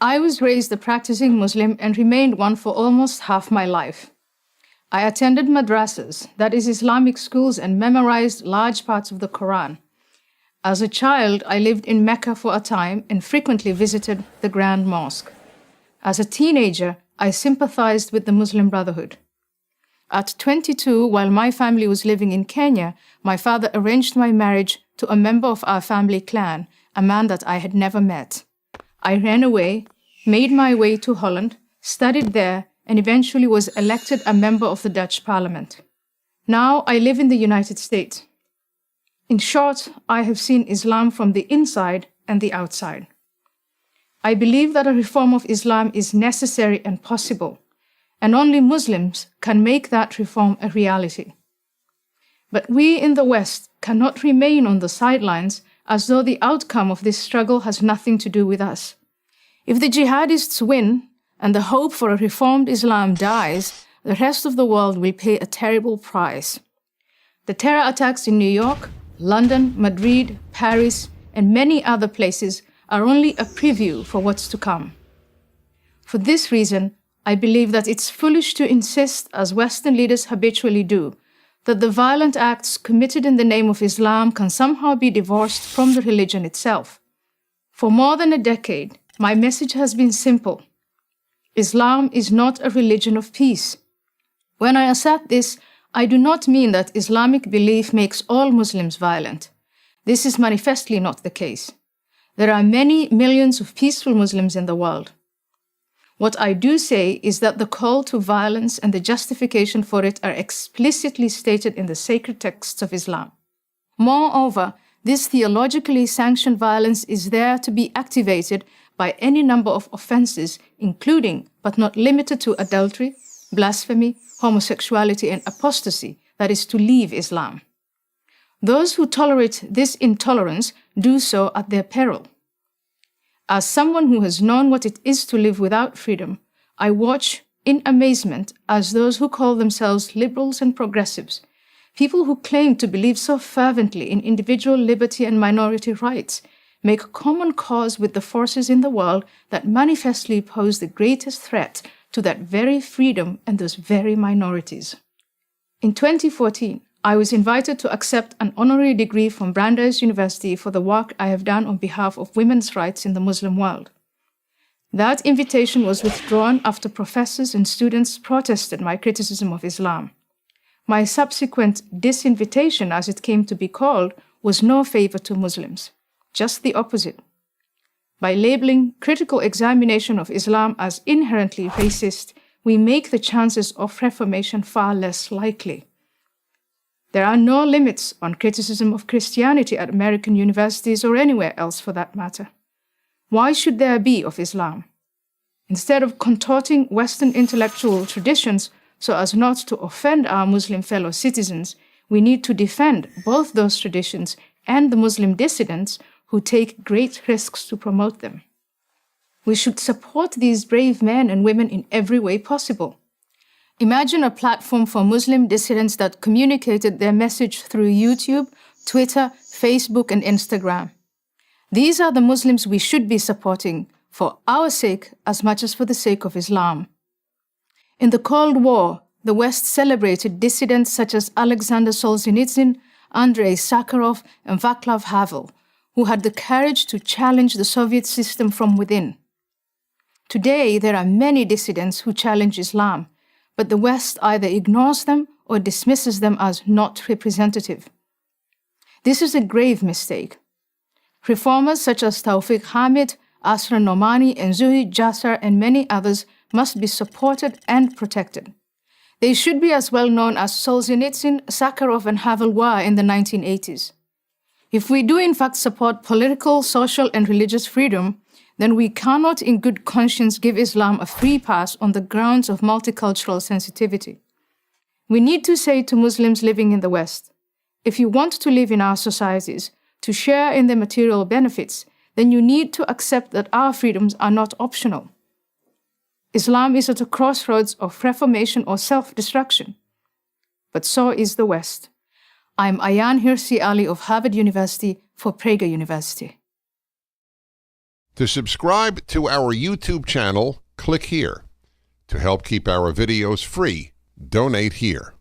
I was raised a practicing Muslim and remained one for almost half my life. I attended madrasas, that is Islamic schools, and memorized large parts of the Quran. As a child, I lived in Mecca for a time and frequently visited the Grand Mosque. As a teenager, I sympathized with the Muslim Brotherhood. At 22, while my family was living in Kenya, my father arranged my marriage to a member of our family clan, a man that I had never met. I ran away, made my way to Holland, studied there, and eventually was elected a member of the Dutch Parliament. Now I live in the United States. In short, I have seen Islam from the inside and the outside. I believe that a reform of Islam is necessary and possible, and only Muslims can make that reform a reality. But we in the West cannot remain on the sidelines as though the outcome of this struggle has nothing to do with us. If the jihadists win and the hope for a reformed Islam dies, the rest of the world will pay a terrible price. The terror attacks in New York, London, Madrid, Paris, and many other places are only a preview for what's to come. For this reason, I believe that it's foolish to insist, as Western leaders habitually do, that the violent acts committed in the name of Islam can somehow be divorced from the religion itself. For more than a decade, my message has been simple. Islam is not a religion of peace. When I assert this, I do not mean that Islamic belief makes all Muslims violent. This is manifestly not the case. There are many millions of peaceful Muslims in the world. What I do say is that the call to violence and the justification for it are explicitly stated in the sacred texts of Islam. Moreover, this theologically sanctioned violence is there to be activated by any number of offenses, including, but not limited to, adultery, blasphemy, homosexuality, and apostasy, that is, to leave Islam. Those who tolerate this intolerance do so at their peril. As someone who has known what it is to live without freedom, I watch in amazement as those who call themselves liberals and progressives, people who claim to believe so fervently in individual liberty and minority rights, make common cause with the forces in the world that manifestly pose the greatest threat to that very freedom and those very minorities. In 2014, I was invited to accept an honorary degree from Brandeis University for the work I have done on behalf of women's rights in the Muslim world. That invitation was withdrawn after professors and students protested my criticism of Islam. My subsequent disinvitation, as it came to be called, was no favor to Muslims, just the opposite. By labeling critical examination of Islam as inherently racist, we make the chances of reformation far less likely. There are no limits on criticism of Christianity at American universities or anywhere else for that matter. Why should there be of Islam? Instead of contorting Western intellectual traditions so as not to offend our Muslim fellow citizens, we need to defend both those traditions and the Muslim dissidents who take great risks to promote them. We should support these brave men and women in every way possible. Imagine a platform for Muslim dissidents that communicated their message through YouTube, Twitter, Facebook, and Instagram. These are the Muslims we should be supporting, for our sake as much as for the sake of Islam. In the Cold War, the West celebrated dissidents such as Alexander Solzhenitsyn, Andrei Sakharov, and Václav Havel, who had the courage to challenge the Soviet system from within. Today, there are many dissidents who challenge Islam, but the West either ignores them or dismisses them as not representative. This is a grave mistake. Reformers such as Tawfiq Hamid, Asra Nomani, and Zuhid Jasser, and many others must be supported and protected. They should be as well known as Solzhenitsyn, Sakharov, and Havel were in the 1980s. If we do in fact support political, social, and religious freedom, then we cannot in good conscience give Islam a free pass on the grounds of multicultural sensitivity. We need to say to Muslims living in the West, if you want to live in our societies, to share in the material benefits, then you need to accept that our freedoms are not optional. Islam is at a crossroads of reformation or self-destruction. But so is the West. I'm Ayaan Hirsi Ali of Harvard University for Prager University. To subscribe to our YouTube channel, click here. To help keep our videos free, donate here.